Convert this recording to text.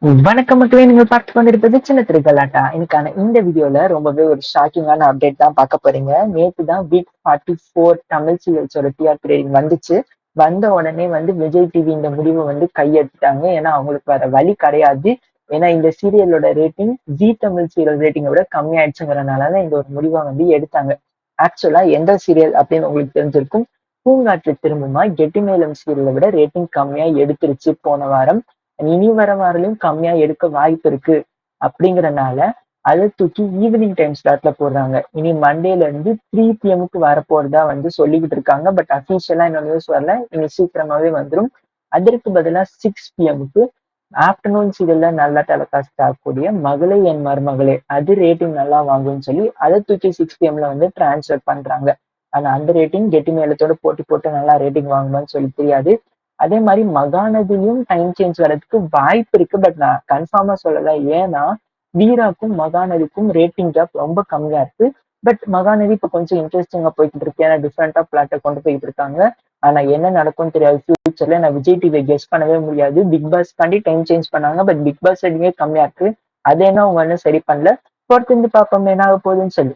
வணக்கம் மக்களே, நீங்கள் பார்த்து கொண்டிருப்பது சின்ன திரைகளாட்டா. இன்னைக்கான இந்த வீடியோல ரொம்பவே ஒரு ஷாக்கிங்கான அப்டேட் தான் பார்க்க போறீங்க. நேத்து தான் வீக் 44 தமிழ் சீரியல்ஸோட டிஆர்பி ரேட்டிங் வந்துச்சு. வந்த உடனே விஜய் டிவி இந்த முடிவை கையெடுத்துட்டாங்க. ஏன்னா அவங்களுக்கு வேற வழி கிடையாது. ஏன்னா இந்த சீரியலோட ரேட்டிங் ஜீ தமிழ் சீரியல் ரேட்டிங்கை விட கம்மியாயிடுச்சுங்கிறனால தான் இந்த ஒரு முடிவை எடுத்தாங்க. ஆக்சுவலா எந்த சீரியல் அப்படின்னு உங்களுக்கு தெரிஞ்சிருக்கும். பூங்காற்று திரும்புமா கெட்டிமேளம் சீரியலை விட ரேட்டிங் கம்மியா எடுத்துருச்சு போன வாரம். இனி வர வாரலையும் கம்மியா எடுக்க வாய்ப்பு இருக்கு அப்படிங்கறனால அதை தூக்கி ஈவினிங் டைம் ஸ்லாட்ல போடுறாங்க. இனி மண்டேல இருந்து 3 PM வரப்போறதா சொல்லிக்கிட்டு இருக்காங்க. பட் அபிஷியலா இன்னும் நியூஸ் வரல. இனி சீக்கிரமாவே வந்துடும். அதற்கு பதிலா 6 PM ஆஃப்டர்நூன் சீரியல்ல நல்லா டெலிகாஸ்ட் ஆகக்கூடிய மகளே என் மருமகளே அது ரேட்டிங் நல்லா வாங்கும்னு சொல்லி அதை தூக்கி 6 PM டிரான்ஸ்ஃபர் பண்றாங்க. ஆனா அந்த ரேட்டிங் கெட்டி மேளத்தோட போட்டி போட்டு நல்லா ரேட்டிங் வாங்குமான்னு சொல்லி தெரியாது. அதே மாதிரி மகாநதியும் டைம் சேஞ்ச் வர்றதுக்கு வாய்ப்பு இருக்கு. பட் நான் கன்ஃபார்மா சொல்லல. ஏன்னா வீராக்கும் மகாநதிக்கும் ரேட்டிங் கேப் ரொம்ப கம்மியா இருக்கு. பட் மகாநதி இப்ப கொஞ்சம் இன்ட்ரெஸ்டிங்கா போய்கிட்டு இருக்கு. ஏன்னா டிஃப்ரெண்டா பிளாட்டை கொண்டு போயிட்டு இருக்காங்க. ஆனா என்ன நடக்கும்னு தெரியாது. ஃபியூச்சர்ல நான் விஜய் டிவியை கெஸ் பண்ணவே முடியாது. பிக் பாஸ் காண்டி டைம் சேஞ்ச் பண்ணாங்க. பட் பிக் பாஸ் ரேட்டிங்கே கம்மியா இருக்கு. அது என்ன அவங்க இன்னும் சரி பண்ணல. பொறுத்திருந்து பார்ப்போம் என்ன ஆக போகுதுன்னு சொல்லி.